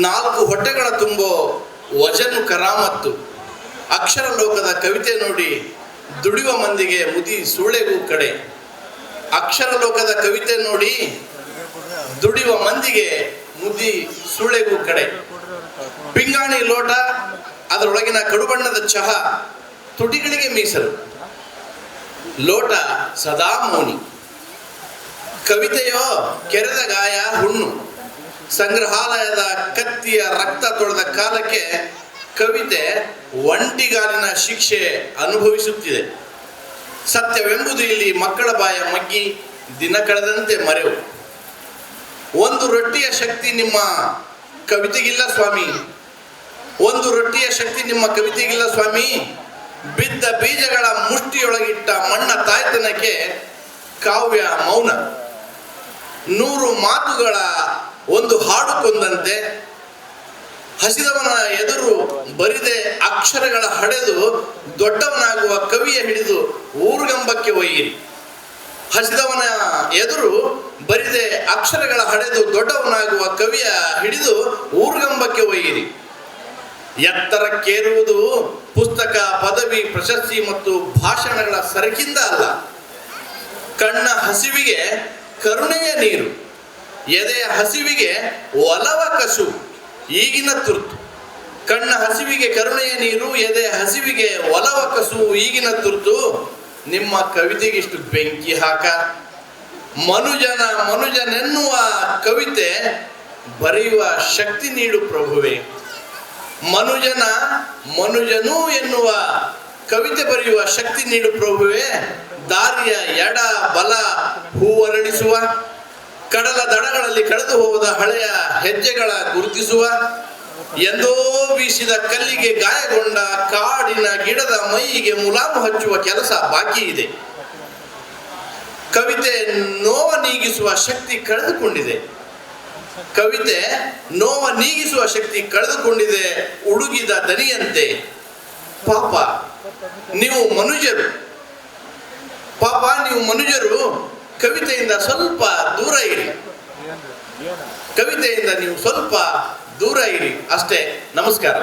ನಾಲ್ಕು ಹೊಟ್ಟೆಗಳ ತುಂಬೋ ವಜನು ಕರಾಮತ್ತು. ಅಕ್ಷರ ಲೋಕದ ಕವಿತೆ ನೋಡಿ ದುಡಿಯುವ ಮಂದಿಗೆ ಮುದಿ ಸೂಳೆಗೂ ಕಡೆ. ಅಕ್ಷರ ಲೋಕದ ಕವಿತೆ ನೋಡಿ ದುಡಿಯುವ ಮಂದಿಗೆ ಮುದಿ ಸೂಳೆಗೂ ಕಡೆ. ಪಿಂಗಾಣಿ ಲೋಟ, ಅದರೊಳಗಿನ ಕಡುಬಣ್ಣದ ಚಹಾ ತುಟಿಗಳಿಗೆ ಮೀಸಲು. ಲೋಟ ಸದಾ ಮೌನಿ. ಕವಿತೆಯೋ ಕೆರೆದ ಗಾಯ ಹುಣ್ಣು. ಸಂಗ್ರಹಾಲಯದ ಕತ್ತಿಯ ರಕ್ತ ತೊಳೆದ ಕಾಲಕ್ಕೆ ಕವಿತೆ ಒಂಟಿಗಾಲಿನ ಶಿಕ್ಷೆ ಅನುಭವಿಸುತ್ತಿದೆ. ಸತ್ಯವೆಂಬುದು ಇಲ್ಲಿ ಮಕ್ಕಳ ಬಾಯ ಮಗ್ಗಿ ದಿನ ಕಳೆದಂತೆ ಮರೆವು. ಒಂದು ರೊಟ್ಟಿಯ ಶಕ್ತಿ ನಿಮ್ಮ ಕವಿತೆಗಿಲ್ಲ ಸ್ವಾಮಿ, ಒಂದು ರೊಟ್ಟಿಯ ಶಕ್ತಿ ನಿಮ್ಮ ಕವಿತೆಗಿಲ್ಲ ಸ್ವಾಮಿ. ಬಿದ್ದ ಬೀಜಗಳ ಮುಷ್ಟಿಯೊಳಗಿಟ್ಟ ಮಣ್ಣ ತಾಯ್ತನಕ್ಕೆ ಕಾವ್ಯ ಮೌನ. 100 ಮಾತುಗಳ ಒಂದು ಹಾಡು ಕೊಂದಂತೆ ಹಸಿದವನ ಎದುರು ಬರಿದೆ ಅಕ್ಷರಗಳ ಹಡೆದು ದೊಡ್ಡವನಾಗುವ ಕವಿಯ ಹಿಡಿದು ಊರ್ಗಂಬಕ್ಕೆ ಒಯ್ಯಿರಿ. ಹಸಿದವನ ಎದುರು ಬರಿದೆ ಅಕ್ಷರಗಳ ಹಡೆದು ದೊಡ್ಡವನಾಗುವ ಕವಿಯ ಹಿಡಿದು ಊರ್ಗಂಬಕ್ಕೆ ಒಯ್ಯಿರಿ. ಎತ್ತರಕ್ಕೇರುವುದು ಪುಸ್ತಕ, ಪದವಿ, ಪ್ರಶಸ್ತಿ ಮತ್ತು ಭಾಷಣಗಳ ಸರಕಿಂದ ಅಲ್ಲ. ಕಣ್ಣ ಹಸಿವಿಗೆ ಕರುಣೆಯ ನೀರು, ಎದೆಯ ಹಸಿವಿಗೆ ಒಲವ ಕಸು ಈಗಿನ ತುರ್ತು. ಕಣ್ಣ ಹಸಿವಿಗೆ ಕರುಣೆಯ ನೀರು, ಎದೆಯ ಹಸಿವಿಗೆ ಒಲವ ಕಸು ಈಗಿನ ತುರ್ತು. ನಿಮ್ಮ ಕವಿತೆಗಿಷ್ಟು ಬೆಂಕಿ ಹಾಕ. ಮನುಜನೆನ್ನುವ ಕವಿತೆ ಬರೆಯುವ ಶಕ್ತಿ ನೀಡು ಪ್ರಭುವೆ. ಮನುಜನು ಎನ್ನುವ ಕವಿತೆ ಬರೆಯುವ ಶಕ್ತಿ ನೀಡು ಪ್ರಭುವೆ. ದಾರಿಯ ಎಡ ಬಲ ಹೂವರಳಿಸುವ, ಕಡಲ ದಡಗಳಲ್ಲಿ ಕಳೆದು ಹೋದ ಹಳೆಯ ಹೆಜ್ಜೆಗಳ ಗುರುತಿಸುವ, ಎಂದೋ ಬೀಸಿದ ಕಲ್ಲಿಗೆ ಗಾಯಗೊಂಡ ಕಾಡಿನ ಗಿಡದ ಮೈಯಿಗೆ ಮುಲಾಮು ಹಚ್ಚುವ ಕೆಲಸ ಬಾಕಿ ಇದೆ. ಕವಿತೆ ನೋವ ನೀಗಿಸುವ ಶಕ್ತಿ ಕಳೆದುಕೊಂಡಿದೆ. ಕವಿತೆ ನೋವ ನೀಗಿಸುವ ಶಕ್ತಿ ಕಳೆದುಕೊಂಡಿದೆ ಉಡುಗಿದ ದನಿಯಂತೆ. ಪಾಪ ನೀವು ಮನುಜರು, ಪಾಪ ನೀವು ಮನುಜರು, ಕವಿತೆಯಿಂದ ಸ್ವಲ್ಪ ದೂರ ಇರಿ. ಕವಿತೆಯಿಂದ ನೀವು ಸ್ವಲ್ಪ ದೂರ ಇರಿ ಅಷ್ಟೇ. ನಮಸ್ಕಾರ.